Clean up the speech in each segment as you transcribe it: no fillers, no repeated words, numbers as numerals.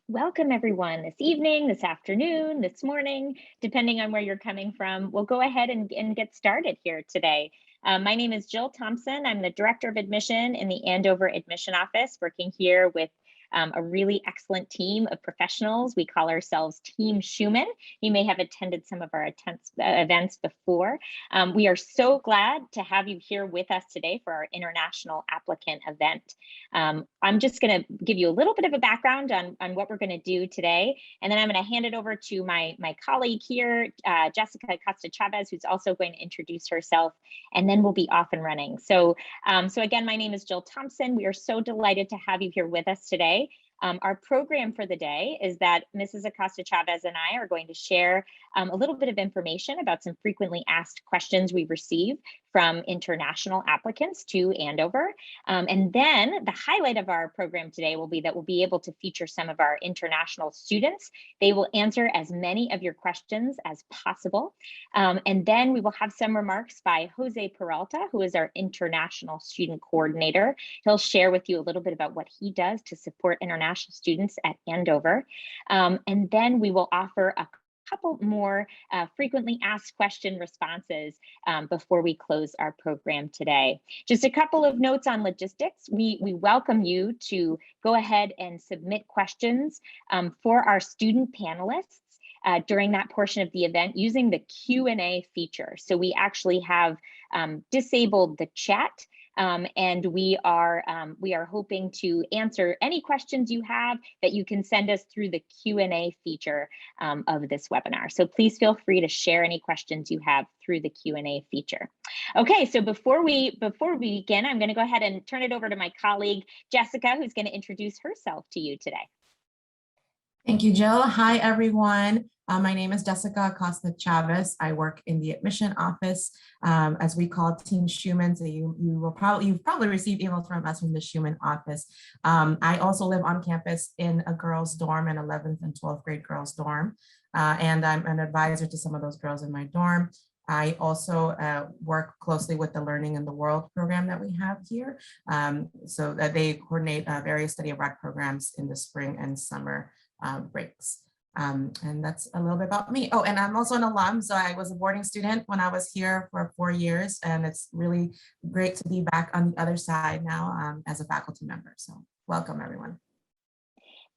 Welcome everyone this evening, this afternoon, this morning, depending on where you're coming from. We'll go ahead and get started here today. My name is Jill Thompson. I'm the Director of Admission in the Andover Admission Office, working here with a really excellent team of professionals. We call ourselves Team Schumann. You may have attended some of our events before. We are so glad to have you here with us today for our international applicant event. I'm just going to give you a little bit of a background on what we're going to do today, and then I'm going to hand it over to my colleague here, Jessica Acosta-Chavez, who's also going to introduce herself, and then we'll be off and running. So again, my name is Jill Thompson. We are so delighted to have you here with us today. Our program for the day is that Mrs. Acosta-Chavez and I are going to share a little bit of information about some frequently asked questions we receive from international applicants to Andover. And then the highlight of our program today will be that we'll be able to feature some of our international students. They will answer as many of your questions as possible. And then we will have some remarks by José Peralta, who is our international student coordinator. He'll share with you a little bit about what he does to support international students at Andover. And then we will offer a couple more frequently asked question responses before we close our program today. Just a couple of notes on logistics. We welcome you to go ahead and submit questions for our student panelists during that portion of the event using the Q&A feature. So we actually have disabled the chat. And we are hoping to answer any questions you have that you can send us through the Q&A feature of this webinar. So please feel free to share any questions you have through the Q&A feature. Okay, so before we begin, I'm going to go ahead and turn it over to my colleague, Jessica, who's going to introduce herself to you today. Thank you, Jill. Hi, everyone. My name is Jessica Acosta-Chavez. I work in the admission office, as we call Team Schumann. So you've probably received emails from us from the Schumann office. I also live on campus in a girls' dorm, an 11th and 12th grade girls' dorm, and I'm an advisor to some of those girls in my dorm. I also work closely with the Learning in the World program that we have here, so that they coordinate various study abroad programs in the spring and summer breaks. And that's a little bit about me. Oh, and I'm also an alum. So I was a boarding student when I was here for 4 years, and it's really great to be back on the other side now as a faculty member. So welcome, everyone.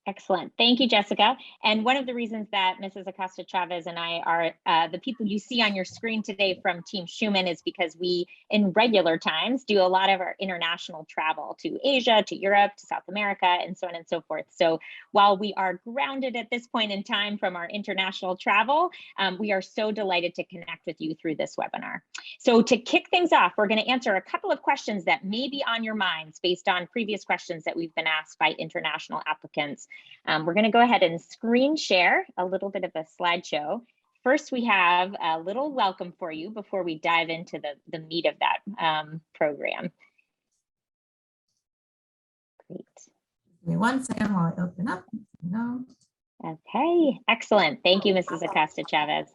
Excellent. Thank you, Jessica. And one of the reasons that Mrs. Acosta-Chavez and I are the people you see on your screen today from Team Schumann is because we, in regular times, do a lot of our international travel to Asia, to Europe, to South America, and so on and so forth. So while we are grounded at this point in time from our international travel, we are so delighted to connect with you through this webinar. So to kick things off, we're going to answer a couple of questions that may be on your minds based on previous questions that we've been asked by international applicants. We're going to go ahead and screen share a little bit of a slideshow. First, we have a little welcome for you before we dive into the meat of that program. Great. Give me 1 second while I open up. No. Okay, excellent. Thank you, Mrs. Acosta-Chavez.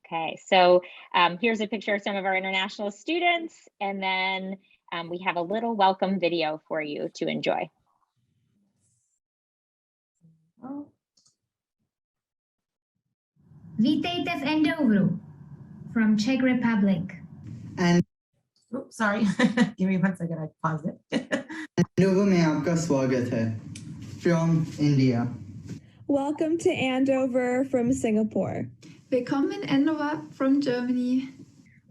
Okay, so here's a picture of some of our international students, and then we have a little welcome video for you to enjoy. Vítejte v Andoveru from Czech Republic. And oops, sorry. Give me 1 second. I paused it. Andover में आपका स्वागत है from India. Welcome to Andover from Singapore. Willkommen in Andover from Germany.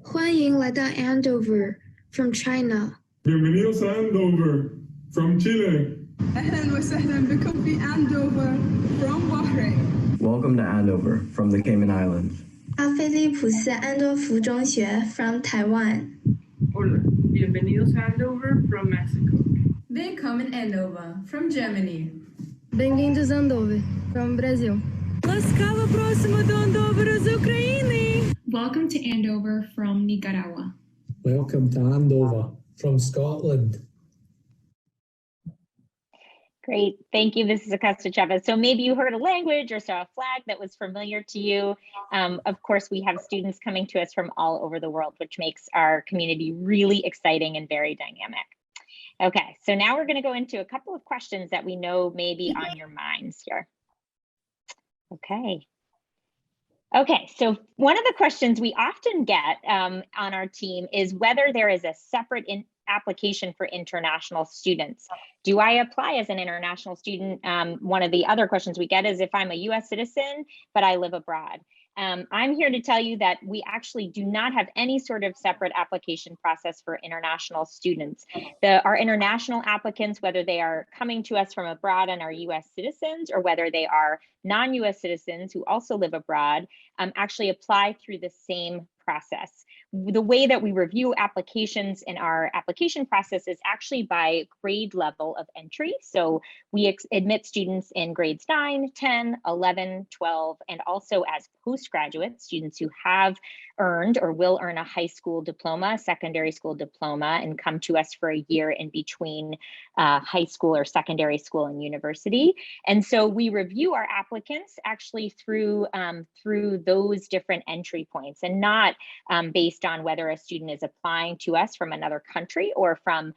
欢迎来到 Andover from China. Bienvenidos a Andover from Chile. أهلا وسهلا بكم في Andover from Bahrain. Welcome to Andover from the Cayman Islands. 阿菲利普斯安多福中学 from Taiwan. Hola, bienvenidos a Andover from Mexico. Willkommen Andover from Germany. Bem-vindos a Andover from Brazil. Ласкаво просимо до Андовера з України. Welcome to Andover from Nicaragua. Welcome to Andover from Scotland. Great, thank you, Mrs. Acosta-Chavez. So maybe you heard a language or saw a flag that was familiar to you. Of course, we have students coming to us from all over the world, which makes our community really exciting and very dynamic. Okay, so now we're going to go into a couple of questions that we know may be on your minds here. Okay. Okay, so one of the questions we often get on our team is whether there is a separate application for international students. Do I apply as an international student? One of the other questions we get is if I'm a US citizen, but I live abroad. I'm here to tell you that we actually do not have any sort of separate application process for international students. Our international applicants, whether they are coming to us from abroad and are US citizens, or whether they are non-US citizens who also live abroad, actually apply through the same process. The way that we review applications in our application process is actually by grade level of entry. So we admit students in grades 9, 10, 11, 12, and also as postgraduate students who have earned or will earn a high school diploma, secondary school diploma, and come to us for a year in between high school or secondary school and university. And so we review our applicants actually through those different entry points, and not based on whether a student is applying to us from another country or from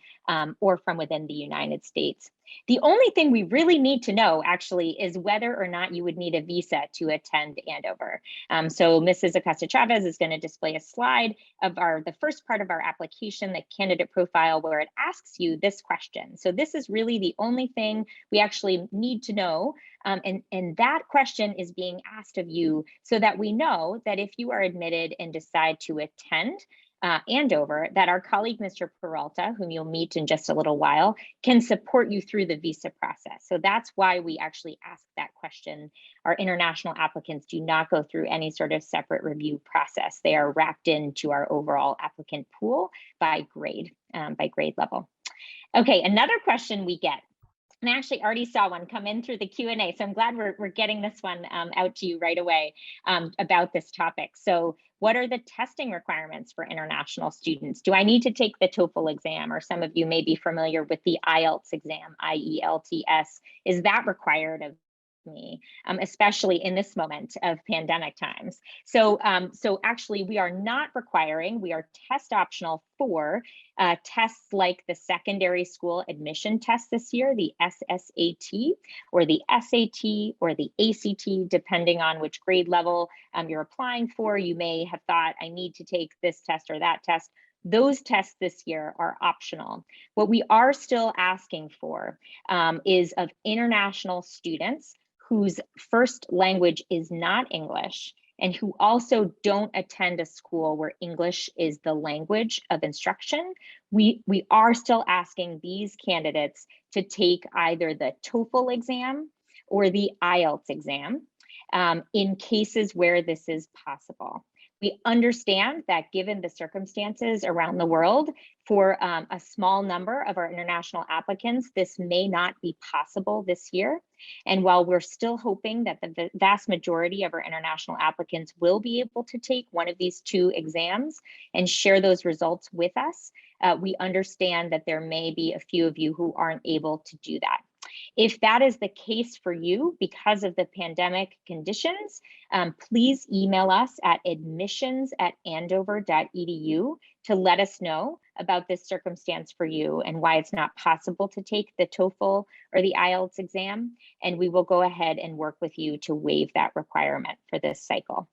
within the United States. The only thing we really need to know actually is whether or not you would need a visa to attend Andover. So Mrs. Acosta-Chavez is going to display a slide of the first part of our application, the candidate profile, where it asks you this question. So this is really the only thing we actually need to know. And that question is being asked of you so that we know that if you are admitted and decide to attend Andover, that our colleague, Mr. Peralta, whom you'll meet in just a little while, can support you through the visa process. So that's why we actually ask that question. Our international applicants do not go through any sort of separate review process. They are wrapped into our overall applicant pool by grade level. Okay, another question we get, and I actually already saw one come in through the Q&A, so I'm glad we're getting this one out to you right away about this topic. So what are the testing requirements for international students? Do I need to take the TOEFL exam? Or some of you may be familiar with the IELTS exam, IELTS. Is that required of me, especially in this moment of pandemic times? So actually we are not requiring, we are test optional for tests like the secondary school admission test this year, the SSAT or the SAT or the ACT, depending on which grade level you're applying for. You may have thought, I need to take this test or that test. Those tests this year are optional. What we are still asking for is of international students whose first language is not English and who also don't attend a school where English is the language of instruction. We are still asking these candidates to take either the TOEFL exam or the IELTS exam in cases where this is possible. We understand that given the circumstances around the world, for a small number of our international applicants, this may not be possible this year. And while we're still hoping that the vast majority of our international applicants will be able to take one of these two exams and share those results with us, we understand that there may be a few of you who aren't able to do that. If that is the case for you because of the pandemic conditions, please email us at admissions@andover.edu to let us know about this circumstance for you and why it's not possible to take the TOEFL or the IELTS exam. And we will go ahead and work with you to waive that requirement for this cycle.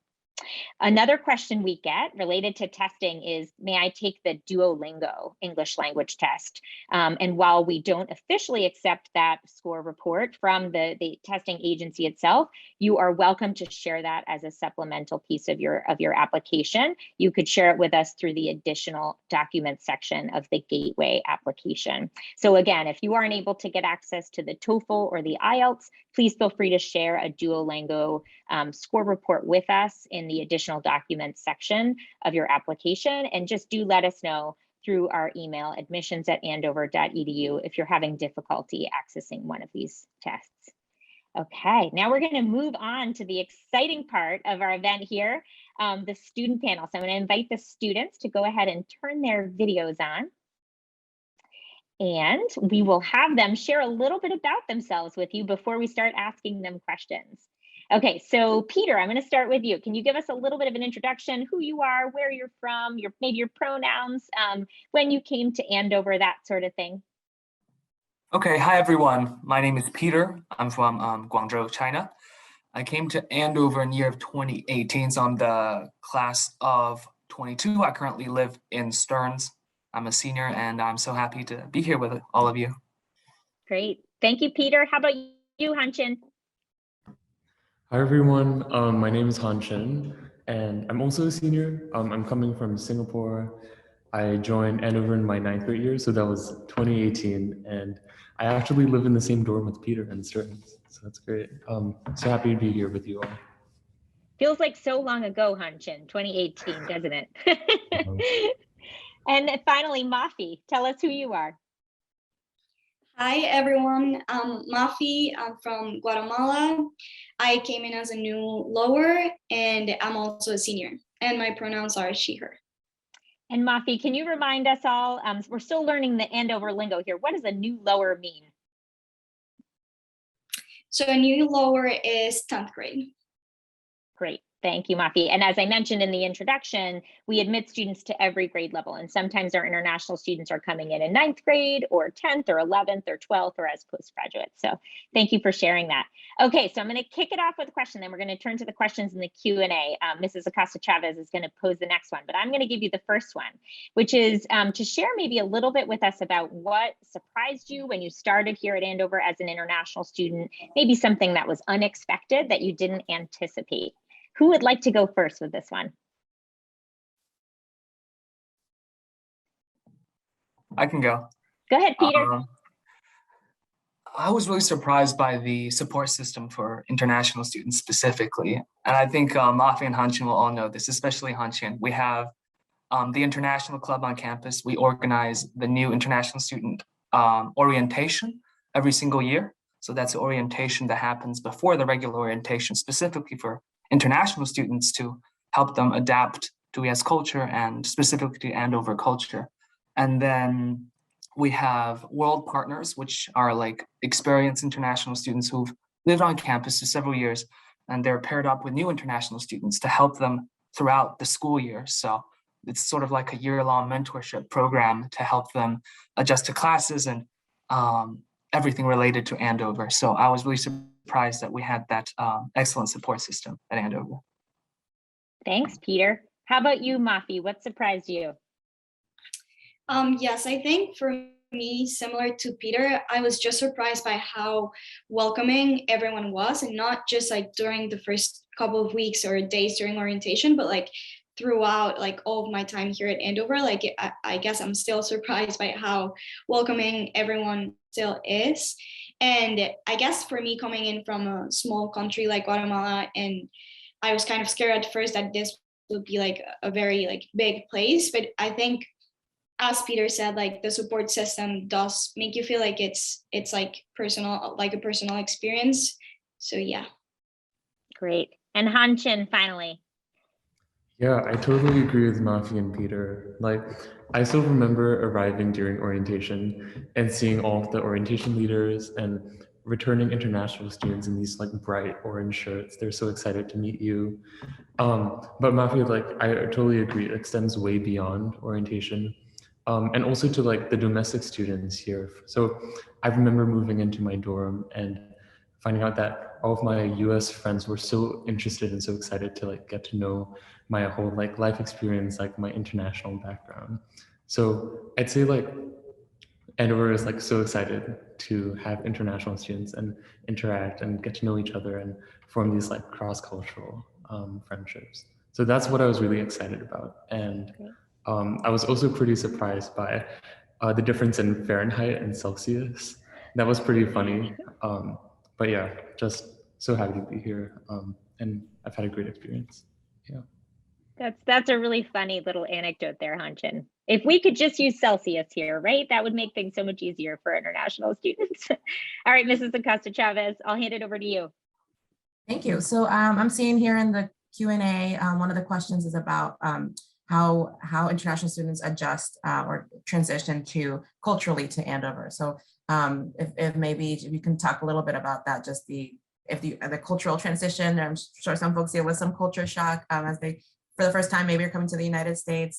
Another question we get related to testing is, may I take the Duolingo English language test? And while we don't officially accept that score report from the testing agency itself, you are welcome to share that as a supplemental piece of your application. You could share it with us through the additional documents section of the Gateway application. So again, if you aren't able to get access to the TOEFL or the IELTS, please feel free to share a Duolingo score report with us in the additional documents section of your application, and just do let us know through our email admissions@andover.edu if you're having difficulty accessing one of these tests. Okay, now we're going to move on to the exciting part of our event here, the student panel. So I'm going to invite the students to go ahead and turn their videos on. And we will have them share a little bit about themselves with you before we start asking them questions. Okay, so Peter, I'm going to start with you. Can you give us a little bit of an introduction, who you are, where you're from, maybe your pronouns, when you came to Andover, that sort of thing? Okay, hi everyone. My name is Peter. I'm from Guangzhou, China. I came to Andover in the year of 2018, so I'm the class of 22. I currently live in Stearns. I'm a senior, and I'm so happy to be here with all of you. Great. Thank you, Peter. How about you, Hanchin? Hi everyone, my name is Han Chen, and I'm also a senior. I'm coming from Singapore. I joined Andover in my 9th grade year, so that was 2018, and I actually live in the same dorm with Peter and Stearns, so that's great. So happy to be here with you all. Feels like so long ago, Hanchin, 2018, doesn't it? And finally, Mafi, tell us who you are. Hi everyone, I'm Mafi. I'm from Guatemala. I came in as a new lower, and I'm also a senior, and my pronouns are she, her. And Mafi, can you remind us all, we're still learning the Andover lingo here. What does a new lower mean? So a new lower is 10th grade. Great. Thank you, Mafi. And as I mentioned in the introduction, we admit students to every grade level. And sometimes our international students are coming in 9th grade or 10th or 11th or 12th or as postgraduates. So thank you for sharing that. Okay, so I'm going to kick it off with a question. Then we're going to turn to the questions in the Q&A. Mrs. Acosta-Chavez is going to pose the next one, but I'm going to give you the first one, which is to share maybe a little bit with us about what surprised you when you started here at Andover as an international student, maybe something that was unexpected that you didn't anticipate. Who would like to go first with this one? I can go. Go ahead, Peter. I was really surprised by the support system for international students specifically. And I think Mafi and Hanchin will all know this, especially Hanchin. We have the International Club on campus. We organize the new international student orientation every single year. So that's the orientation that happens before the regular orientation, specifically for international students to help them adapt to US culture and specifically to Andover culture. And then we have world partners, which are like experienced international students who've lived on campus for several years, and they're paired up with new international students to help them throughout the school year. So it's sort of like a year-long mentorship program to help them adjust to classes and everything related to Andover. So I was really surprised that we had that excellent support system at Andover. Thanks, Peter. How about you, Mafi? What surprised you? Yes, I think for me, similar to Peter, I was just surprised by how welcoming everyone was, and not just like during the first couple of weeks or days during orientation, but like throughout like all of my time here at Andover. Like I guess I'm still surprised by how welcoming everyone still is. And I guess for me, coming in from a small country like Guatemala, and I was kind of scared at first that this would be like a very like big place, but I think, as Peter said, like the support system does make you feel like it's like personal, like a personal experience. So yeah. Great. And Hanchin, finally. Yeah, I totally agree with Mafi and Peter. Like, I still remember arriving during orientation and seeing all of the orientation leaders and returning international students in these like bright orange shirts. They're so excited to meet you. But Mafi, like, I totally agree. It extends way beyond orientation. And also to like the domestic students here. So I remember moving into my dorm and finding out that all of my US friends were so interested and so excited to like get to know my whole like life experience, like my international background. So I'd say like Andover is like so excited to have international students and interact and get to know each other and form these like cross-cultural friendships. So that's what I was really excited about. And I was also pretty surprised by the difference in Fahrenheit and Celsius. That was pretty funny. But yeah, just so happy to be here. And I've had a great experience. Yeah. That's a really funny little anecdote there, Hanchin. If we could just use Celsius here, right? That would make things so much easier for international students. All right, Mrs. Acosta-Chavez, I'll hand it over to you. Thank you. So I'm seeing here in the Q&A, one of the questions is about how international students adjust or transition culturally to Andover. So if maybe you can talk a little bit about that, just the cultural transition. I'm sure some folks deal with some culture shock as they, for the first time, maybe you're coming to the United States.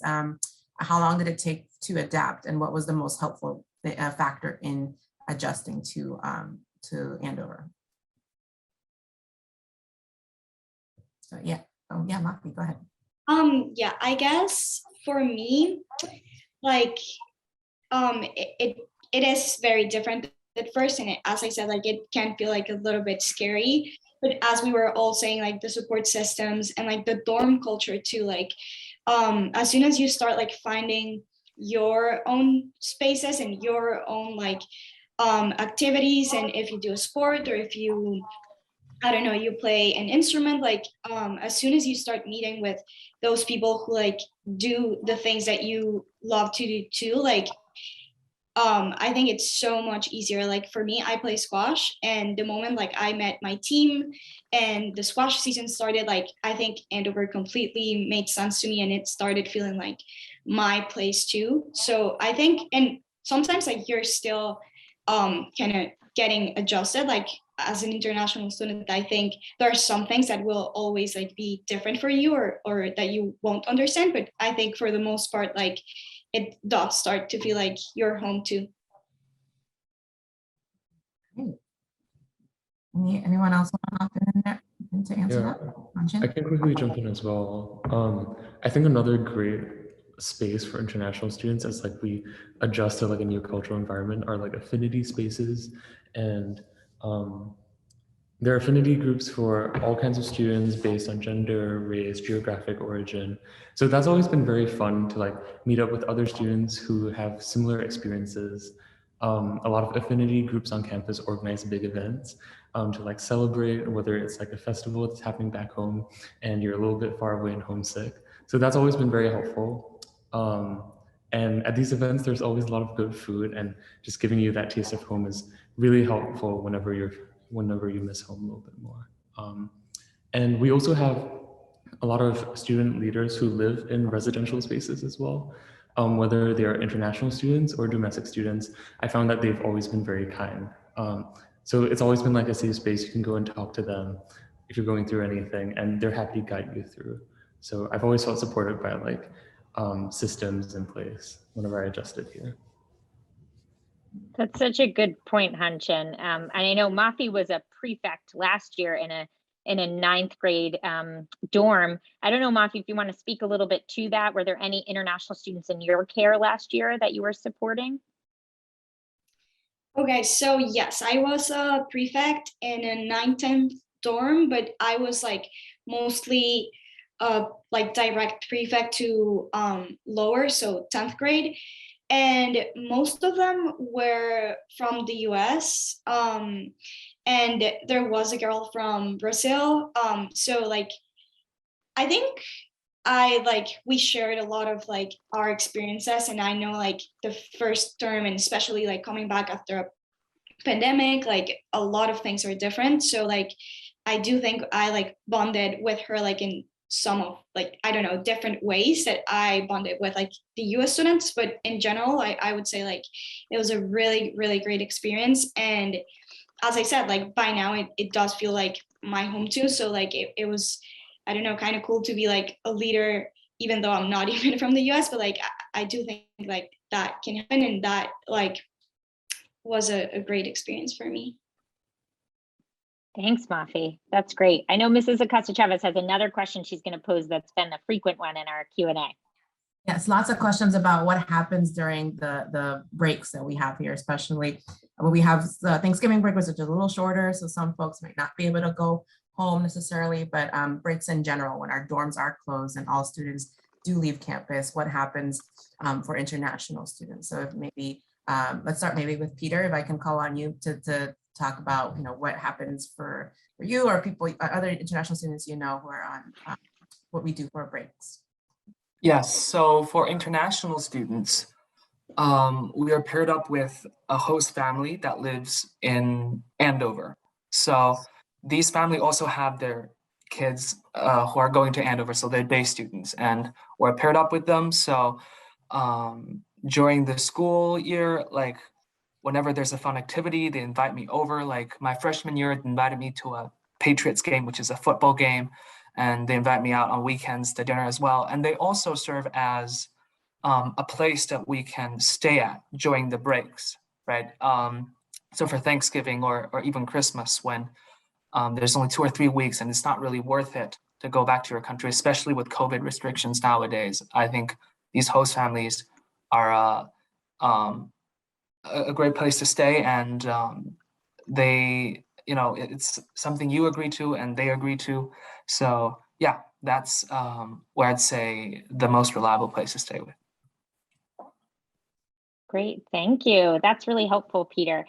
How long did it take to adapt, and what was the most helpful factor in adjusting to Andover. So yeah, oh yeah, Mafi, go ahead. Yeah, I guess for me, like, it is very different at first, and as I said, like, it can feel like a little bit scary. But as we were all saying, like, the support systems and like the dorm culture too, like, as soon as you start like finding your own spaces and your own like activities, and if you do a sport or if you, I don't know, you play an instrument, like as soon as you start meeting with those people who like do the things that you love to do too, like I think it's so much easier. Like for me, I play squash, and the moment like I met my team and the squash season started, like I think Andover completely made sense to me, and it started feeling like my place too. So I think, and sometimes like you're still kind of getting adjusted, like as an international student, I think there are some things that will always like be different for you, or that you won't understand. But I think for the most part, like it does start to feel like your home too. Anyone else want to hop in there to answer that? I can quickly jump in as well. I think another great space for international students as like we adjust to like a new cultural environment are like affinity spaces, and there are affinity groups for all kinds of students based on gender, race, geographic origin. So that's always been very fun to like meet up with other students who have similar experiences. A lot of affinity groups on campus organize big events to like celebrate, whether it's like a festival that's happening back home and you're a little bit far away and homesick. So that's always been very helpful. And at these events, there's always a lot of good food, and just giving you that taste of home is really helpful whenever you miss home a little bit more. And we also have a lot of student leaders who live in residential spaces as well. Whether they are international students or domestic students, I found that they've always been very kind. So it's always been like a safe space. You can go and talk to them if you're going through anything, and they're happy to guide you through. So I've always felt supported by like systems in place whenever I adjusted here. That's such a good point, Hanchin. And I know Mafi was a prefect last year in a ninth grade dorm. I don't know, Mafi, if you want to speak a little bit to that. Were there any international students in your care last year that you were supporting? Okay, so yes, I was a prefect in a 9th dorm, but I was like mostly like direct prefect to lower, so 10th grade. And most of them were from the US. And there was a girl from Brazil. So like, I think we shared a lot of like our experiences, and I know like the first term, and especially like coming back after a pandemic, like a lot of things are different. So like, I do think I like bonded with her like in some of like, I don't know, different ways that I bonded with like the US students. But in general, I would say like it was a really, really great experience. And as I said, like by now it does feel like my home too. So like it was, I don't know, kind of cool to be like a leader, even though I'm not even from the US, but like I do think like that can happen, and that like was a great experience for me. Thanks, Mafi. That's great. I know Mrs. Acosta-Chavez has another question she's going to pose that's been a frequent one in our Q&A. Yes, lots of questions about what happens during the breaks that we have here, especially when we have the Thanksgiving break, which is a little shorter, so some folks might not be able to go home necessarily, but breaks in general, when our dorms are closed and all students do leave campus, what happens for international students? So if maybe, let's start maybe with Peter, if I can call on you to talk about, what happens for you or people, other international students, who are on what we do for breaks. Yes, so for international students, we are paired up with a host family that lives in Andover. So these family also have their kids who are going to Andover, so they're day students, and we're paired up with them. So during the school year, like whenever there's a fun activity, they invite me over. Like my freshman year, they invited me to a Patriots game, which is a football game, and they invite me out on weekends to dinner as well. And they also serve as a place that we can stay at during the breaks, right? So for Thanksgiving or even Christmas, when there's only 2 or 3 weeks and it's not really worth it to go back to your country, especially with COVID restrictions nowadays, I think these host families are a great place to stay, and they, it's something you agree to and they agree to. So yeah, that's where I'd say the most reliable place to stay with. Great, thank you. That's really helpful, Peter.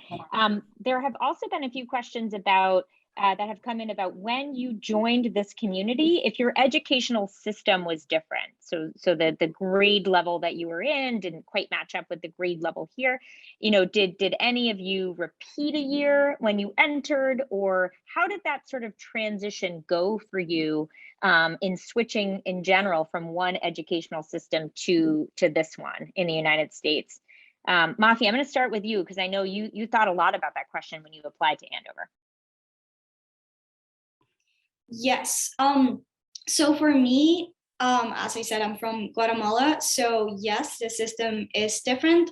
There have also been a few questions about that have come in about when you joined this community, if your educational system was different. So the grade level that you were in didn't quite match up with the grade level here. Did any of you repeat a year when you entered, or how did that sort of transition go for you in switching in general from one educational system to this one in the United States? Mafi, I'm going to start with you because I know you thought a lot about that question when you applied to Andover. Yes. So for me, as I said, I'm from Guatemala. So yes, the system is different.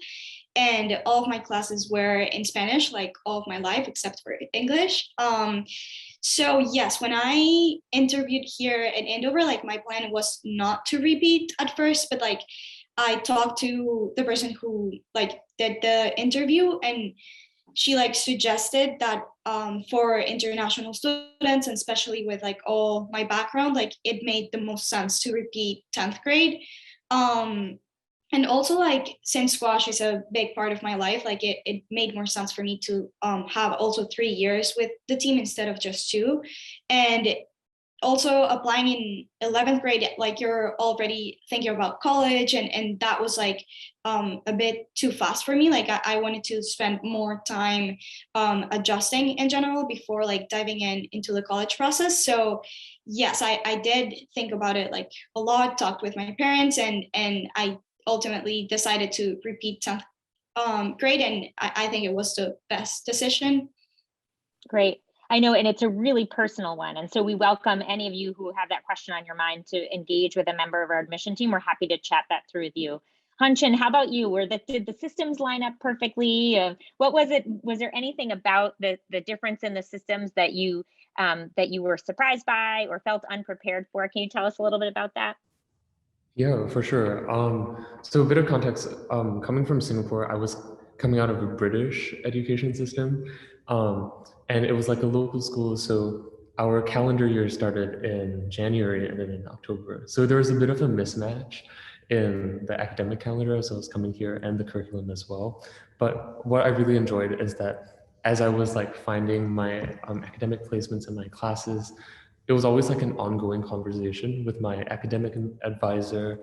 And all of my classes were in Spanish, like all of my life, except for English. So yes, when I interviewed here in Andover, like my plan was not to repeat at first, but like I talked to the person who like did the interview, and she like suggested that for international students, and especially with like all my background, like it made the most sense to repeat 10th grade. And also like since squash is a big part of my life, like it made more sense for me to have also 3 years with the team instead of just 2. And also applying in 11th grade, like you're already thinking about college, and that was like a bit too fast for me. Like I wanted to spend more time adjusting in general before like diving into the college process. So yes, I did think about it like a lot, talked with my parents, and I ultimately decided to repeat 10th grade, and I think it was the best decision. Great. I know, and it's a really personal one. And so we welcome any of you who have that question on your mind to engage with a member of our admission team. We're happy to chat that through with you. Hanshin, how about you? Did the systems line up perfectly? What was it? Was there anything about the difference in the systems that you were surprised by or felt unprepared for? Can you tell us a little bit about that? Yeah, for sure. So a bit of context, coming from Singapore, I was coming out of a British education system. And it was like a local school. So our calendar year started in January and then in October. So there was a bit of a mismatch in the academic calendar as I was coming here, and the curriculum as well. But what I really enjoyed is that as I was like finding my academic placements in my classes, it was always like an ongoing conversation with my academic advisor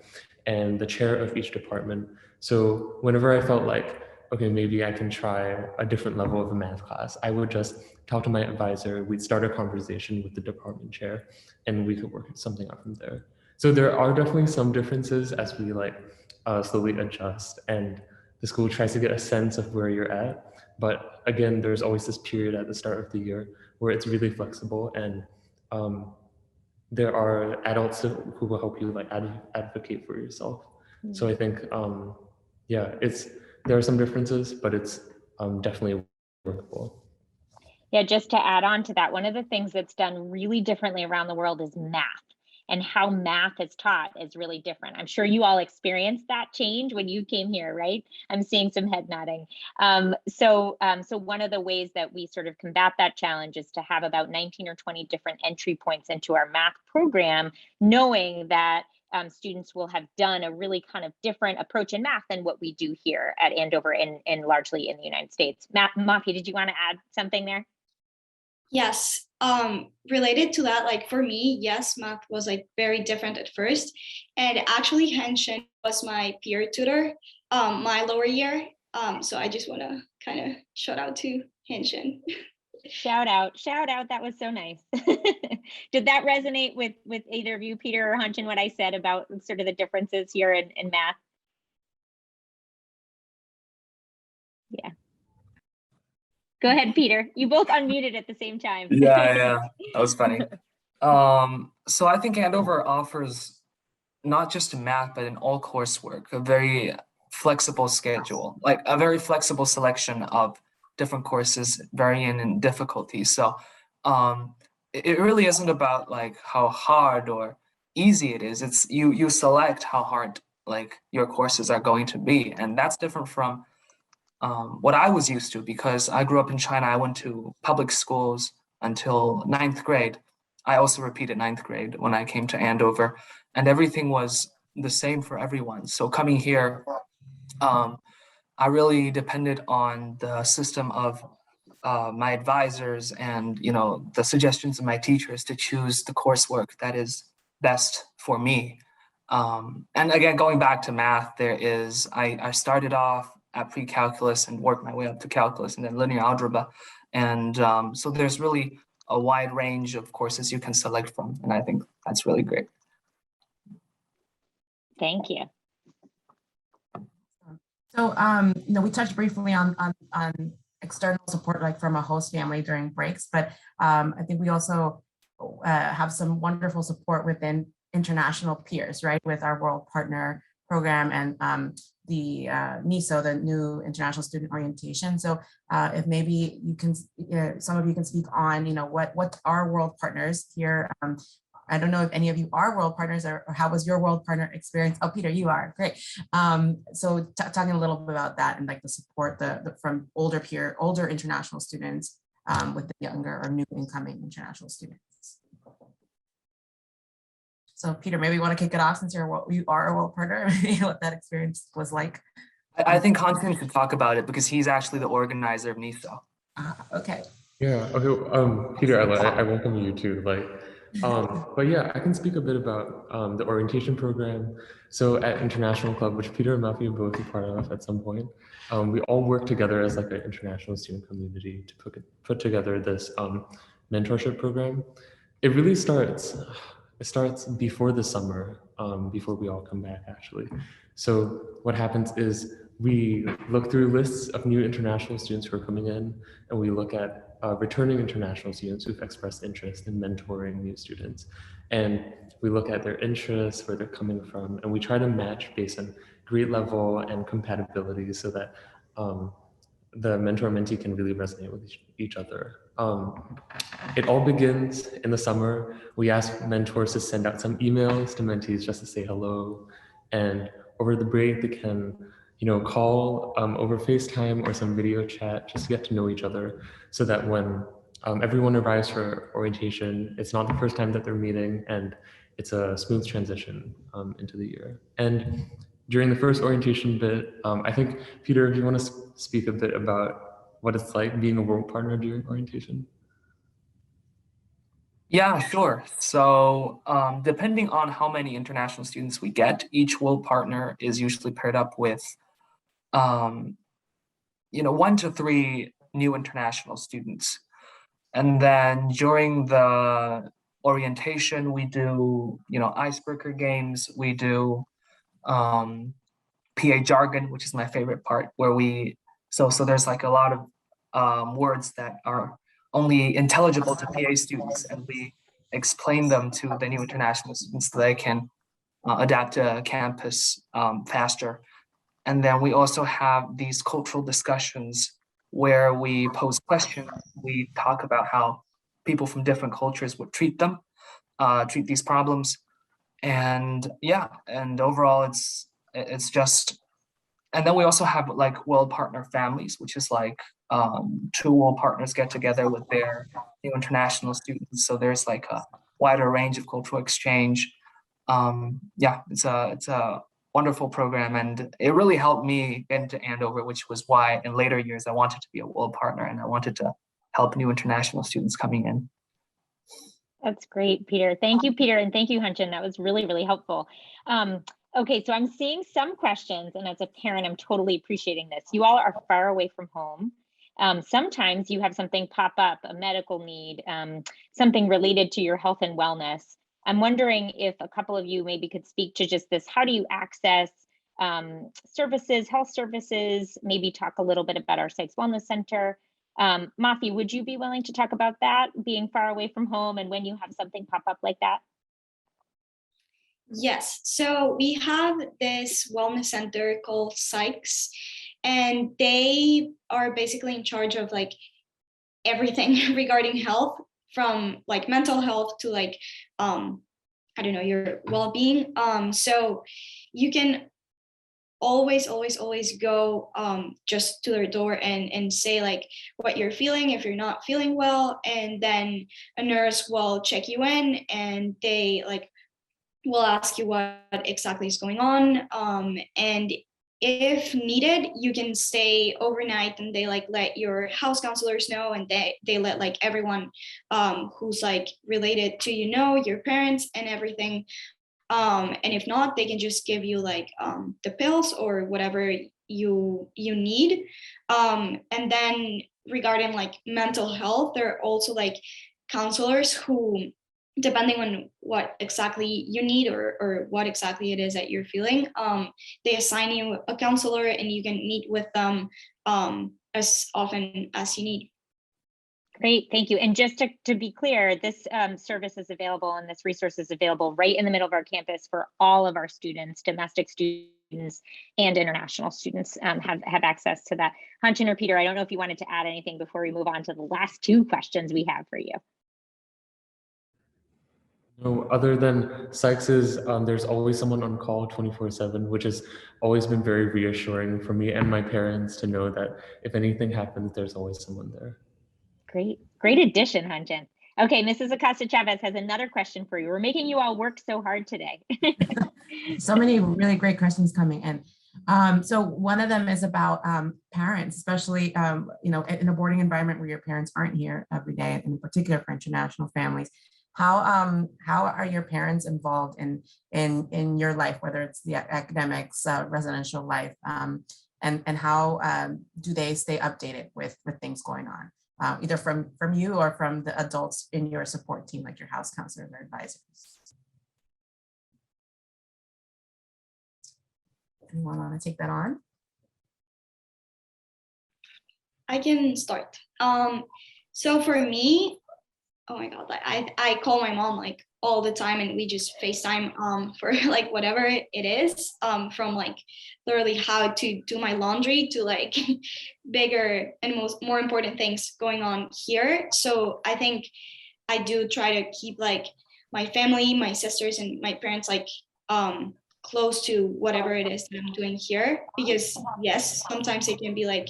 and the chair of each department. So whenever I felt like, okay, maybe I can try a different level of a math class, I would just talk to my advisor, we'd start a conversation with the department chair, and we could work something out from there. So there are definitely some differences as we like slowly adjust, and the school tries to get a sense of where you're at. But again, there's always this period at the start of the year where it's really flexible, and there are adults who will help you like advocate for yourself. Mm-hmm. So I think, yeah, there are some differences, but it's definitely workable. Yeah, just to add on to that, one of the things that's done really differently around the world is math, and how math is taught is really different. I'm sure you all experienced that change when you came here, right? I'm seeing some head nodding. So one of the ways that we sort of combat that challenge is to have about 19 or 20 different entry points into our math program, knowing that students will have done a really kind of different approach in math than what we do here at Andover and largely in the United States. Mafi, did you want to add something there? Yes, related to that, like for me, yes, math was like very different at first. And actually Henshin was my peer tutor my lower year. So I just want to kind of shout out to Henshin. Shout out, that was so nice. Did that resonate with either of you, Peter or Hanshin, what I said about sort of the differences here in math? Yeah. Go ahead, Peter. You both unmuted at the same time. Yeah, that was funny. So I think Andover offers not just math, but in all coursework, a very flexible schedule, like a very flexible selection of different courses varying in difficulty. So it really isn't about like how hard or easy it is. It's you select how hard like your courses are going to be, and that's different from what I was used to, because I grew up in China. I went to public schools until 9th grade. I also repeated 9th grade when I came to Andover, and everything was the same for everyone. So coming here, I really depended on the system of my advisors and the suggestions of my teachers to choose the coursework that is best for me. And again, going back to math, I started off at pre-calculus and worked my way up to calculus and then linear algebra. And so there's really a wide range of courses you can select from. And I think that's really great. Thank you. So, we touched briefly on external support, like from a host family during breaks, but I think we also have some wonderful support within international peers, right, with our World Partner Program and the NISO, the New International Student Orientation. So if maybe you can, some of you can speak on, what are World Partners here. I don't know if any of you are World Partners or how was your World Partner experience? Oh, Peter, you are, great. So talking a little bit about that and like the support from older international students with the younger or new incoming international students. So Peter, maybe you want to kick it off since you are a World Partner, what that experience was like. I think Hansen could talk about it because he's actually the organizer of NISO. Okay. Yeah, okay, Peter, I welcome you too. But yeah, I can speak a bit about the orientation program. So at International Club, which Peter and Matthew both be part of at some point, we all work together as like an international student community to put together this mentorship program. It really starts before the summer, before we all come back actually. So what happens is we look through lists of new international students who are coming in, and we look at returning international students who've expressed interest in mentoring new students. And we look at their interests, where they're coming from, and we try to match based on grade level and compatibility so that the mentor-mentee can really resonate with each other. It all begins in the summer. We ask mentors to send out some emails to mentees just to say hello. And over the break, they can call over FaceTime or some video chat just to get to know each other, so that when everyone arrives for orientation, it's not the first time that they're meeting, and it's a smooth transition into the year. And during the first orientation bit, I think, Peter, if you want to speak a bit about what it's like being a World Partner during orientation. Yeah, sure. So depending on how many international students we get, each World Partner is usually paired up with 1 to 3 new international students. And then during the orientation, we do, icebreaker games. We do PA jargon, which is my favorite part, where so there's like a lot of words that are only intelligible to PA students, and we explain them to the new international students so they can adapt to campus faster. And then we also have these cultural discussions where we pose questions. We talk about how people from different cultures would treat these problems. And yeah, and overall it's just, and then we also have like World Partner families, which is like 2 World Partners get together with their new international students. So there's like a wider range of cultural exchange. Yeah, it's a wonderful program, and it really helped me get into Andover, which was why in later years I wanted to be a World Partner, and I wanted to help new international students coming in. That's great, Peter. Thank you, Peter, and thank you, Hunchen. That was really, really helpful. Okay, so I'm seeing some questions, and as a parent, I'm totally appreciating this. You all are far away from home. Sometimes you have something pop up, a medical need, something related to your health and wellness. I'm wondering if a couple of you maybe could speak to just this. How do you access services, health services, maybe talk a little bit about our site's wellness center. Matthew, would you be willing to talk about that, being far away from home and when you have something pop up like that? Yes, so we have this wellness center called Sykes, and they are basically in charge of like everything regarding health, from like mental health to like I don't know, your well-being. So you can always go just to their door and say like what you're feeling if you're not feeling well, and then a nurse will check you in and they like will ask you what exactly is going on, and if needed you can stay overnight, and they like let your house counselors know, and they let like everyone who's like related to know, your parents and everything. And if not, they can just give you like the pills or whatever you need. And then regarding like mental health, there are also like counselors who, depending on what exactly you need or what exactly it is that you're feeling, they assign you a counselor and you can meet with them as often as you need. Great, thank you. And just to be clear, this service is available and this resource is available right in the middle of our campus for all of our students, domestic students and international students have access to that. Hanshin or Peter, I don't know if you wanted to add anything before we move on to the last two questions we have for you. No, other than Sykes's, there's always someone on call 24/7, which has always been very reassuring for me and my parents to know that if anything happens, there's always someone there. Great addition, Hanshin. Okay, Mrs. Acosta-Chavez has another question for you. We're making you all work so hard today. So many really great questions coming in. So one of them is about parents, especially you know, in a boarding environment where your parents aren't here every day, and in particular for international families. How are your parents involved in your life, whether it's the academics, residential life, and how do they stay updated with things going on, either from you or from the adults in your support team, like your house counselors or advisors? Anyone want to take that on? I can start. So for me, oh my God, I call my mom like all the time, and we just FaceTime for like whatever it is, from like literally how to do my laundry to like bigger and more important things going on here. So I think I do try to keep like my family, my sisters and my parents like close to whatever it is that I'm doing here, because yes, sometimes it can be like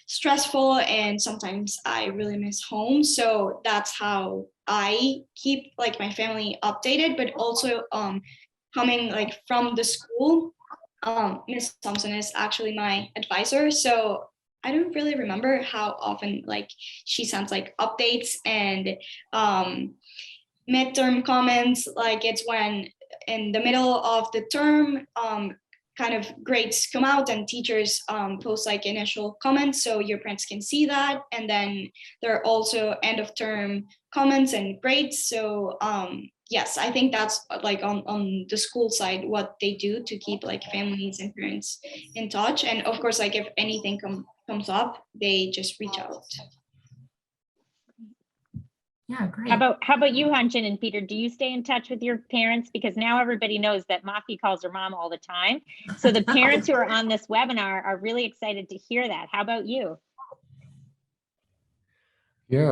stressful and sometimes I really miss home. So that's how I keep like my family updated, but also coming like from the school, Miss Thompson is actually my advisor. So I don't really remember how often like she sends like updates and midterm comments. Like it's when in the middle of the term, kind of grades come out and teachers post like initial comments so your parents can see that, and then there are also end of term comments and grades. So yes, I think that's like on the school side what they do to keep like families and parents in touch, and of course like if anything comes up they just reach out. Yeah, great. How about you, Hanshin and Peter? Do you stay in touch with your parents? Because now everybody knows that Mafi calls her mom all the time. So the parents who are on this webinar are really excited to hear that. How about you? Yeah,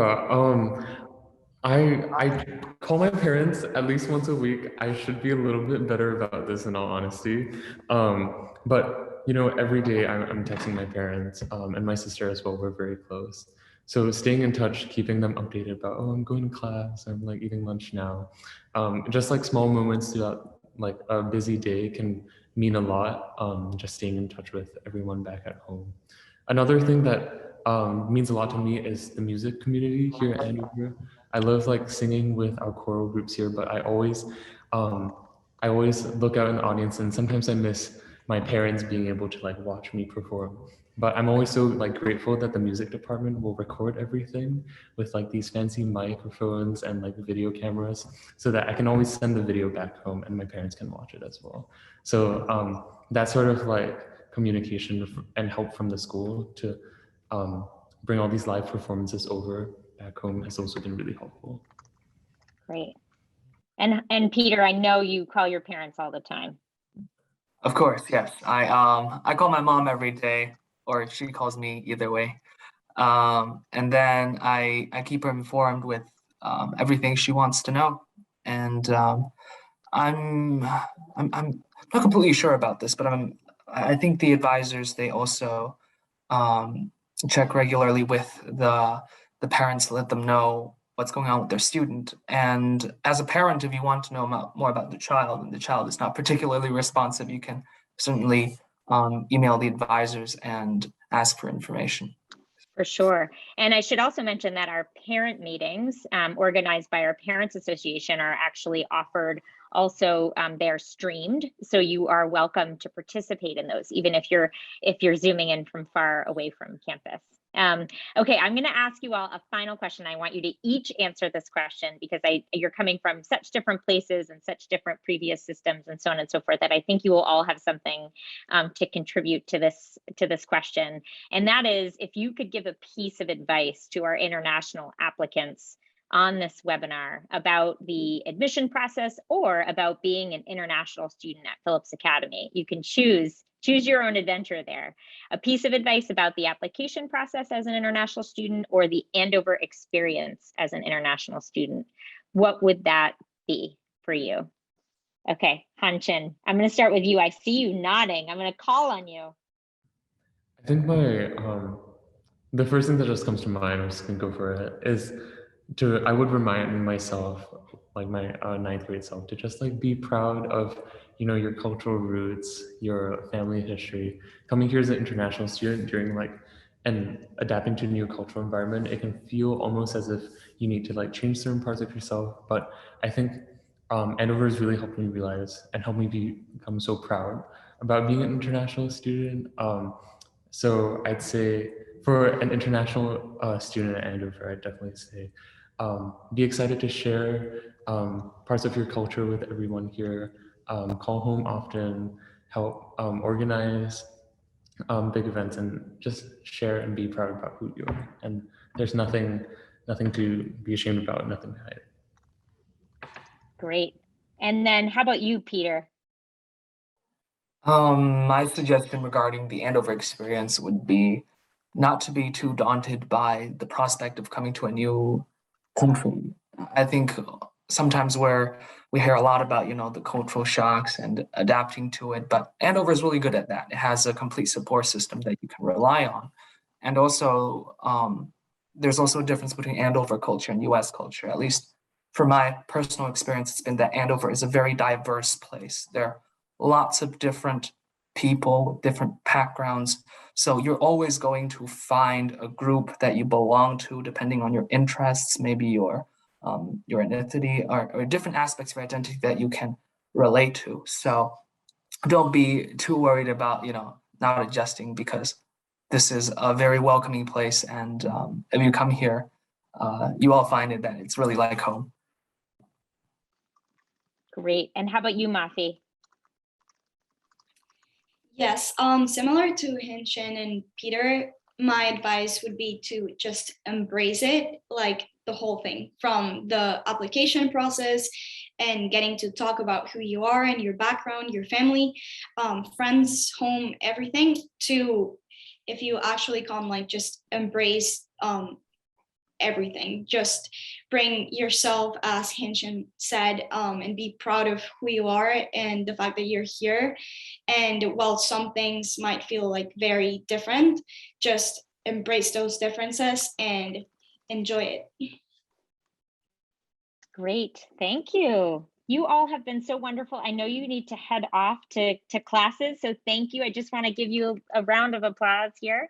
I call my parents at least once a week. I should be a little bit better about this in all honesty. But you know, every day I'm texting my parents and my sister as well. We're very close. So staying in touch, keeping them updated about, oh, I'm going to class, I'm like eating lunch now. Just like small moments throughout like a busy day can mean a lot, just staying in touch with everyone back at home. Another thing that means a lot to me is the music community here at Andover. I love like singing with our choral groups here, but I always look out in the audience and sometimes I miss my parents being able to like watch me perform. But I'm always so like grateful that the music department will record everything with like these fancy microphones and like video cameras so that I can always send the video back home and my parents can watch it as well. So that sort of like communication and help from the school to bring all these live performances over back home has also been really helpful. Great. And Peter, I know you call your parents all the time. Of course, yes. I call my mom every day, or she calls me, either way. And then I keep her informed with everything she wants to know. And I'm not completely sure about this, but I think the advisors, they also check regularly with the parents to let them know what's going on with their student. And as a parent, if you want to know more about the child and the child is not particularly responsive, you can certainly email the advisors and ask for information. For sure. And I should also mention that our parent meetings organized by our Parents Association are actually offered also. They're streamed, so you are welcome to participate in those, even if you're zooming in from far away from campus. Okay, I'm going to ask you all a final question. I want you to each answer this question because you're coming from such different places and such different previous systems and so on and so forth that I think you will all have something to contribute to this question. And that is, if you could give a piece of advice to our international applicants on this webinar about the admission process or about being an international student at Phillips Academy, you can choose your own adventure there. A piece of advice about the application process as an international student or the Andover experience as an international student. What would that be for you? Okay, Han-Chin, I'm going to start with you. I see you nodding. I'm going to call on you. I think the first thing that just comes to mind, I'm just going to go for it, is I would remind myself, like my ninth grade self, to just like be proud of, your cultural roots, your family history. Coming here as an international student and adapting to a new cultural environment, it can feel almost as if you need to like change certain parts of yourself. But I think Andover has really helped me realize and helped me become so proud about being an international student. So I'd say for an international student at Andover, I'd definitely say, be excited to share parts of your culture with everyone here. Call home often, help organize big events, and just share and be proud about who you are. And there's nothing to be ashamed about, nothing to hide. Great. And then how about you, Peter? My suggestion regarding the Andover experience would be not to be too daunted by the prospect of coming to a new country. I think sometimes we hear a lot about, the cultural shocks and adapting to it, but Andover is really good at that. It has a complete support system that you can rely on. And also, there's also a difference between Andover culture and US culture. At least for my personal experience, it's been that Andover is a very diverse place. There are lots of different people, different backgrounds. So you're always going to find a group that you belong to, depending on your interests, maybe your ethnicity or different aspects of your identity that you can relate to. So don't be too worried about, not adjusting, because this is a very welcoming place. And if you come here, you all find that it's really like home. Great. And how about you, Mafi? Yes, similar to Han-Chin and Peter, my advice would be to just embrace it, like the whole thing, from the application process and getting to talk about who you are and your background, your family, friends, home, everything, to if you actually come, like just embrace everything. Just bring yourself, as Han-Chin said, and be proud of who you are and the fact that you're here. And while some things might feel like very different, just embrace those differences and enjoy it. Great, thank you. You all have been so wonderful. I know you need to head off to classes, so thank you. I just want to give you a round of applause here.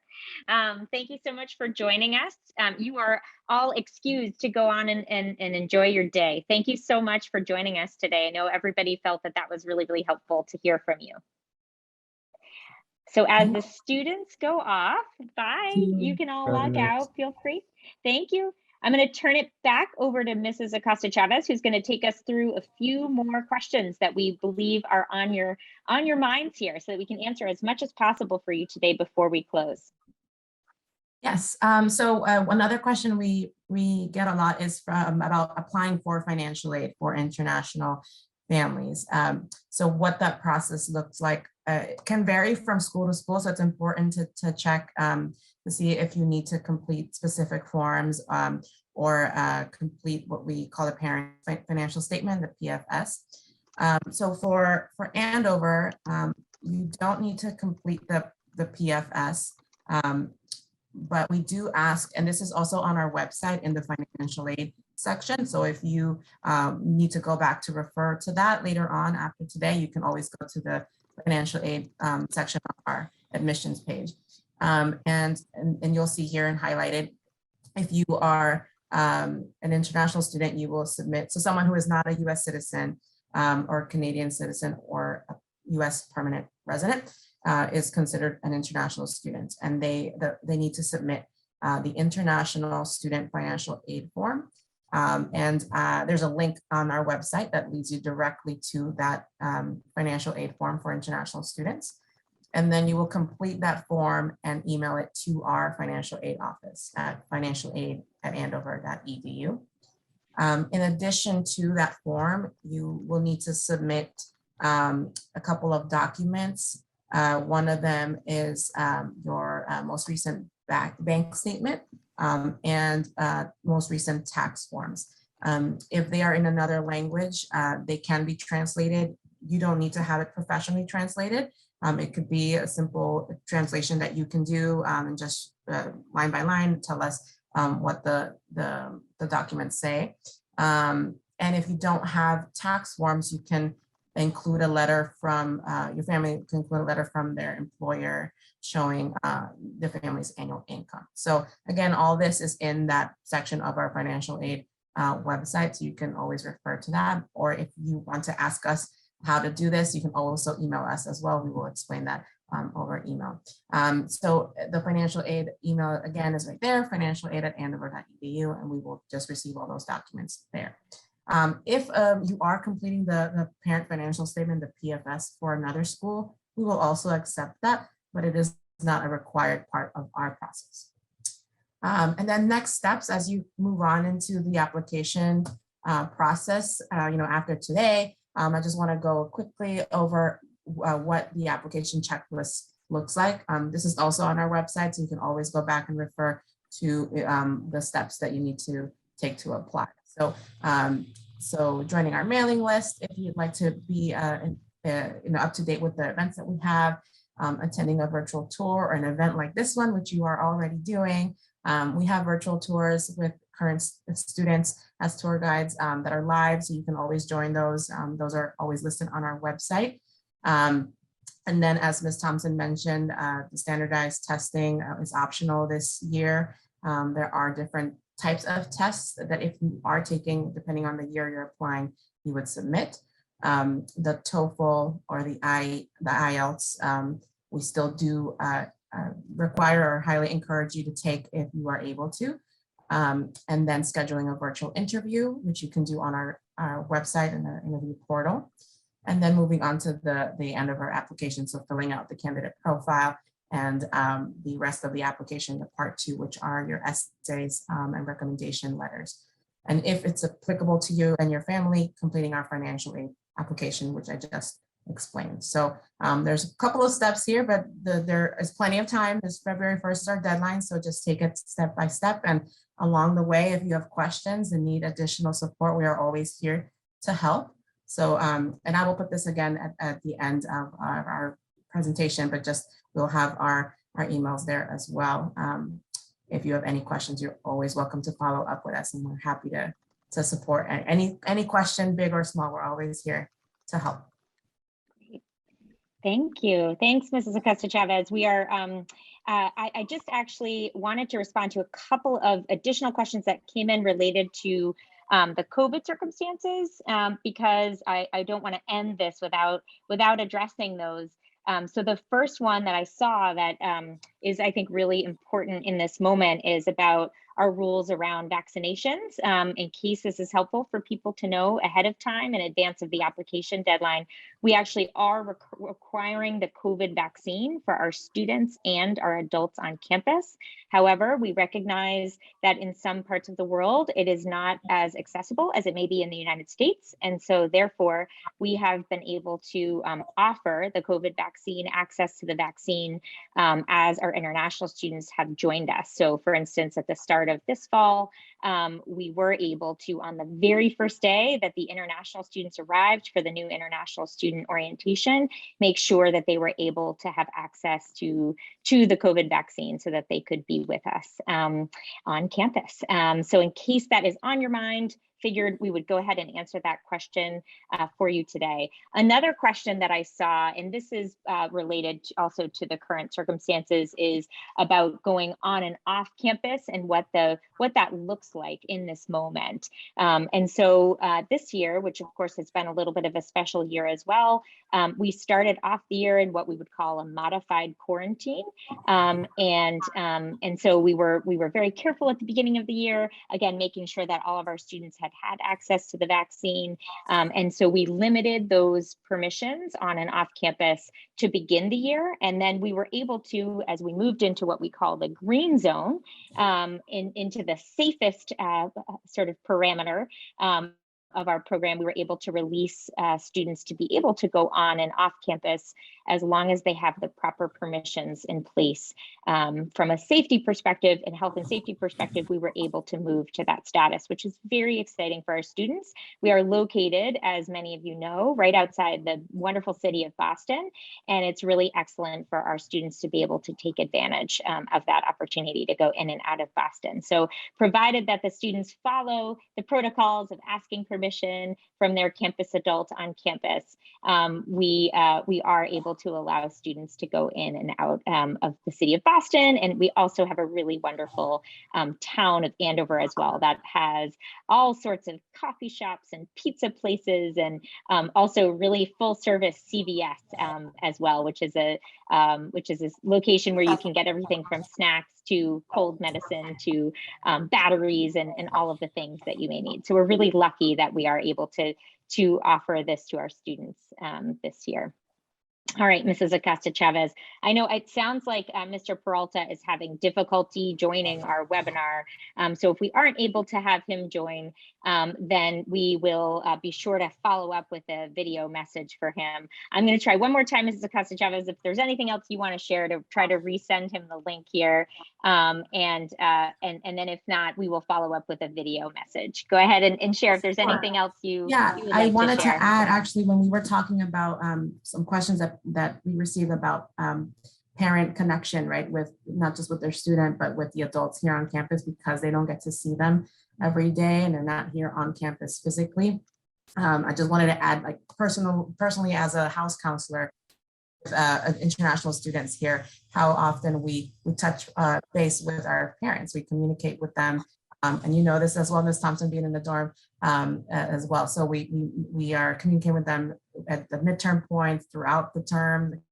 Thank you so much for joining us. You are all excused to go on and enjoy your day. Thank you so much for joining us today. I know everybody felt that was really, really helpful to hear from you. So as the students go off, bye. You can all log out, feel free. Thank you. I'm going to turn it back over to Mrs. Acosta-Chavez, who's going to take us through a few more questions that we believe are on your minds here, so that we can answer as much as possible for you today before we close. Yes. So another question we get a lot is about applying for financial aid for international families. So what that process looks like it can vary from school to school, so it's important to check to see if you need to complete specific forms or complete what we call a parent financial statement, the PFS. So for Andover, you don't need to complete the PFS, but we do ask, and this is also on our website in the financial aid section. So if you need to go back to refer to that later on after today, you can always go to the financial aid section of our admissions page. And you'll see here and highlighted, if you are an international student, you will submit. So someone who is not a US citizen or Canadian citizen or a US permanent resident is considered an international student, and they need to submit the International Student Financial Aid Form. There's a link on our website that leads you directly to that financial aid form for international students. And then you will complete that form and email it to our financial aid office at financialaid@andover.edu. In addition to that form, you will need to submit a couple of documents. One of them is your most recent bank statement and most recent tax forms. If they are in another language, they can be translated. You don't need to have it professionally translated. It could be a simple translation that you can do and just line by line tell us what the documents say. And if you don't have tax forms, you can include a letter from your family, can include a letter from their employer showing the family's annual income. So again, all this is in that section of our financial aid website, so you can always refer to that. Or if you want to ask us how to do this, you can also email us as well. We will explain that over email. So the financial aid email again is right there, financialaid@andover.edu, and we will just receive all those documents there. If you are completing the parent financial statement, the PFS for another school, we will also accept that, but it is not a required part of our process. And then next steps as you move on into the application process, after today, I just want to go quickly over what the application checklist looks like. This is also on our website, so you can always go back and refer to the steps that you need to take to apply. So joining our mailing list, if you'd like to be up to date with the events that we have, attending a virtual tour or an event like this one, which you are already doing. We have virtual tours with current students as tour guides that are live, so you can always join those. Those are always listed on our website. And then as Ms. Thompson mentioned, the standardized testing is optional this year. There are different types of tests that if you are taking, depending on the year you're applying, you would submit. The TOEFL or the IELTS, we still do require or highly encourage you to take if you are able to. And then scheduling a virtual interview, which you can do on our website in the interview portal. And then moving on to the end of our application, so filling out the candidate profile and the rest of the application, the part 2, which are your essays and recommendation letters. And if it's applicable to you and your family, completing our financial aid application, which I just explained. So there's a couple of steps here, but there is plenty of time. This February 1st is our deadline, so just take it step by step. And along the way, if you have questions and need additional support, we are always here to help. So, and I will put this again at the end of our presentation, but just we'll have our emails there as well. If you have any questions, you're always welcome to follow up with us, and we're happy to support any question, big or small. We're always here to help. Thank you. Thanks, Mrs. Acosta-Chavez. We are, I just actually wanted to respond to a couple of additional questions that came in related to the COVID circumstances, because I don't want to end this without addressing those. So the first one that I saw that is, I think, really important in this moment is about our rules around vaccinations. In case this is helpful for people to know ahead of time in advance of the application deadline, we actually are requiring the COVID vaccine for our students and our adults on campus. However, we recognize that in some parts of the world, it is not as accessible as it may be in the United States. And so therefore, we have been able to offer the COVID vaccine, access to the vaccine, as our international students have joined us. So for instance, at the start of this fall, we were able to, on the very first day that the international students arrived for the new international student orientation, make sure that they were able to have access to the COVID vaccine so that they could be with us on campus. So in case that is on your mind, figured we would go ahead and answer that question for you today. Another question that I saw, and this is related also to the current circumstances, is about going on and off campus and what that looks like in this moment. And so this year, which of course has been a little bit of a special year as well, we started off the year in what we would call a modified quarantine. And so we were very careful at the beginning of the year, again, making sure that all of our students had access to the vaccine. And so we limited those permissions on and off campus to begin the year. And then we were able to, as we moved into what we call the green zone, into the safest sort of parameter of our program, we were able to release students to be able to go on and off campus as long as they have the proper permissions in place. From a safety perspective and health and safety perspective, we were able to move to that status, which is very exciting for our students. We are located, as many of you know, right outside the wonderful city of Boston, and it's really excellent for our students to be able to take advantage of that opportunity to go in and out of Boston. So provided that the students follow the protocols of asking permission from their campus adult on campus, we are able to allow students to go in and out of the city of Boston. And we also have a really wonderful town of Andover as well that has all sorts of coffee shops and pizza places, and also really full service CVS as well, which is a location where you can get everything from snacks to cold medicine to batteries and all of the things that you may need. So we're really lucky that we are able to offer this to our students this year. All right, Mrs. Acosta-Chavez, I know it sounds like Mr. Peralta is having difficulty joining our webinar. So if we aren't able to have him join, then we will be sure to follow up with a video message for him. I'm going to try one more time, Mrs. Acosta-Chavez, if there's anything else you want to share, to try to resend him the link here. And then if not, we will follow up with a video message. Go ahead and share if there's anything else you would like I wanted to share. to add, actually, when we were talking about some questions that we received about parent connection, right, with not just with their student, but with the adults here on campus, because they don't get to see them every day and they're not here on campus physically. I just wanted to add, like, personally as a house counselor, international students here, how often we touch base with our parents, we communicate with them. And you know this as well, Ms. Thompson, being in the dorm as well. So we are communicating with them at the midterm points, throughout the term.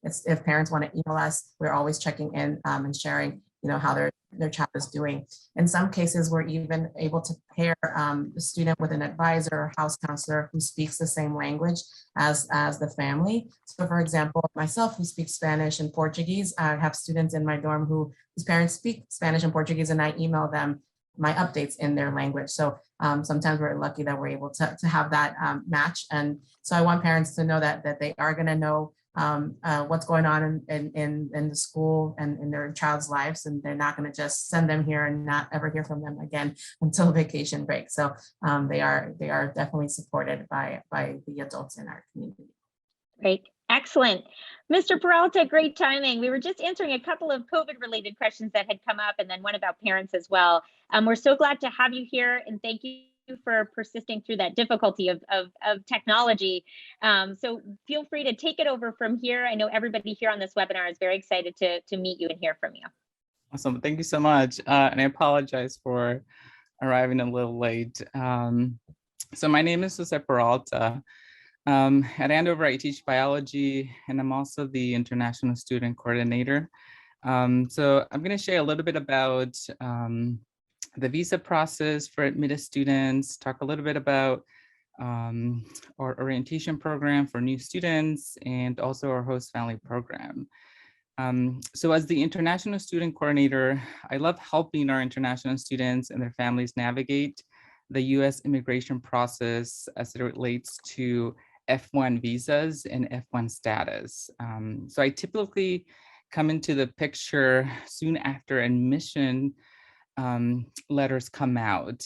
If parents want to email us, we're always checking in and sharing, how their child is doing. In some cases, we're even able to pair the student with an advisor or house counselor who speaks the same language as the family. So for example, myself, who speaks Spanish and Portuguese, I have students in my dorm whose parents speak Spanish and Portuguese, and I email them my updates in their language. So sometimes we're lucky that we're able to have that match. And so I want parents to know that they are going to know what's going on in the school and in their child's lives, and they're not going to just send them here and not ever hear from them again until vacation break. So they are definitely supported by the adults in our community. Great. Excellent. Mr. Peralta, great timing. We were just answering a couple of COVID related questions that had come up, and then one about parents as well. We're so glad to have you here, and thank you for persisting through that difficulty of technology. So feel free to take it over from here. I know everybody here on this webinar is very excited to meet you and hear from you. Awesome. Thank you so much. And I apologize for arriving a little late. So my name is José Peralta. At Andover, I teach biology, and I'm also the International Student Coordinator. So I'm going to share a little bit about the visa process for admitted students, talk a little bit about our orientation program for new students, and also our host family program. So as the international student coordinator, I love helping our international students and their families navigate the US immigration process as it relates to F1 visas and F1 status. So I typically come into the picture soon after admission letters come out.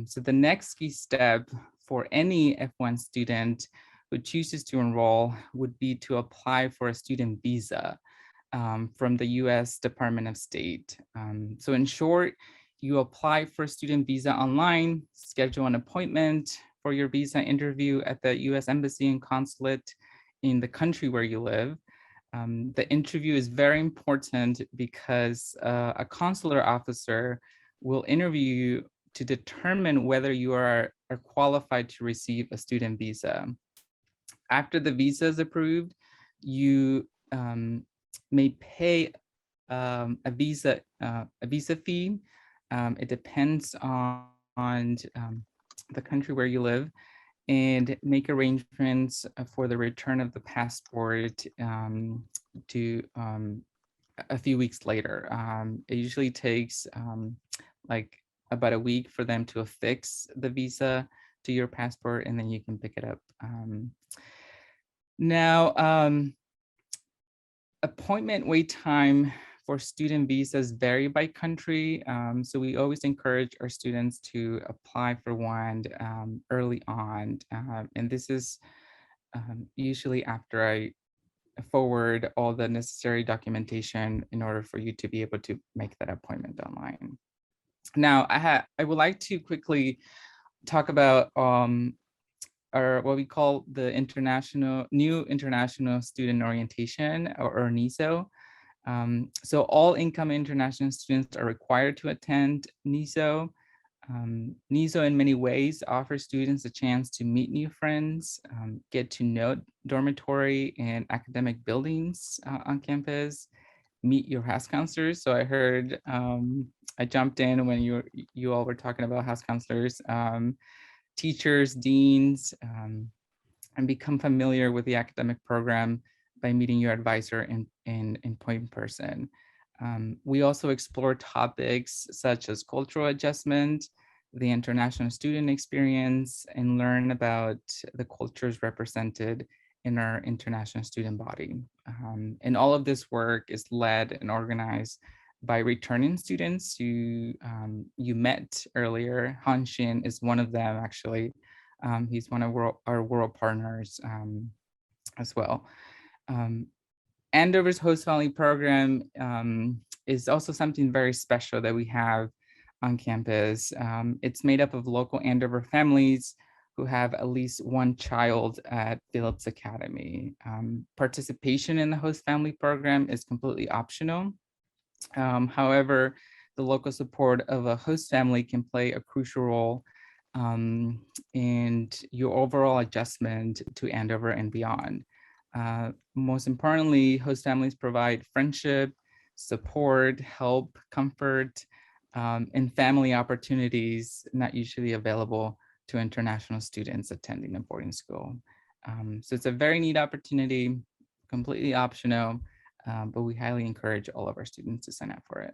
So the next key step for any F1 student who chooses to enroll would be to apply for a student visa from the US Department of State. So in short, you apply for a student visa online, schedule an appointment for your visa interview at the US Embassy and Consulate in the country where you live. The interview is very important because a consular officer will interview you to determine whether you are qualified to receive a student visa. After the visa is approved, you may pay a visa fee. It depends on the country where you live, and make arrangements for the return of the passport to a few weeks later. It usually takes like about a week for them to affix the visa to your passport, and then you can pick it up. Now, appointment wait time for student visas vary by country. So we always encourage our students to apply for one early on. And this is usually after I forward all the necessary documentation in order for you to be able to make that appointment online. Now, I would like to quickly talk about our what we call the new international student orientation, or NISO. So all incoming international students are required to attend NISO. NISO in many ways offers students a chance to meet new friends, get to know dormitory and academic buildings on campus, meet your house counselors. So I heard, I jumped in when you all were talking about house counselors, teachers, deans, and become familiar with the academic program by meeting your advisor in point person. We also explore topics such as cultural adjustment, the international student experience, and learn about the cultures represented in our international student body. And all of this work is led and organized by returning students who you met earlier. Hanshin is one of them, actually. He's one of our world partners as well. Andover's Host Family program is also something very special that we have on campus. It's made up of local Andover families who have at least one child at Phillips Academy. Participation in the Host Family program is completely optional. However, the local support of a host family can play a crucial role in your overall adjustment to Andover and beyond. Most importantly, host families provide friendship, support, help, comfort, and family opportunities not usually available to international students attending a boarding school. So it's a very neat opportunity, completely optional, but we highly encourage all of our students to sign up for it.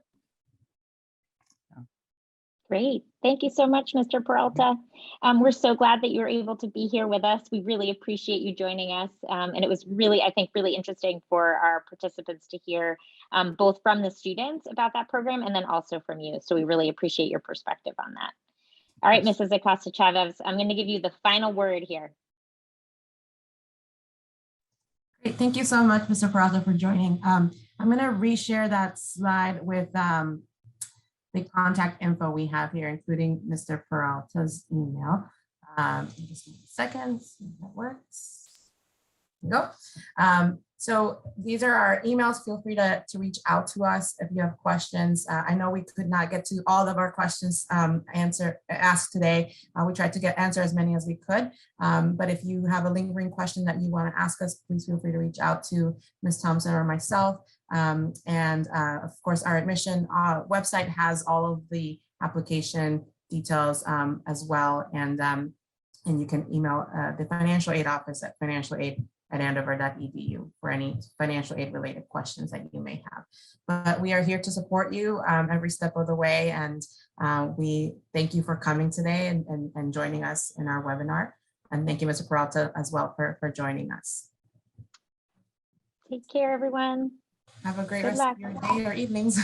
Great. Thank you so much, Mr. Peralta. We're so glad that you were able to be here with us. We really appreciate you joining us. And it was really, I think, really interesting for our participants to hear both from the students about that program and then also from you. So we really appreciate your perspective on that. All right, Mrs. Acosta-Chavez, I'm going to give you the final word here. Great. Thank you so much, Mr. Peralta, for joining. I'm going to reshare that slide with the contact info we have here, including Mr. Peralta's email. Just a second, see if that works. There we go. So these are our emails. Feel free to reach out to us if you have questions. I know we could not get to all of our questions asked today. We tried to answer as many as we could. But if you have a lingering question that you want to ask us, please feel free to reach out to Ms. Thompson or myself. Of course, our admission website has all of the application details as well. And you can email the financial aid office at financialaid@andover.edu for any financial aid related questions that you may have. But we are here to support you every step of the way. And we thank you for coming today and joining us in our webinar. And thank you, Mr. Peralta, as well for joining us. Take care, everyone. Have a great Good rest luck. of your day or evenings.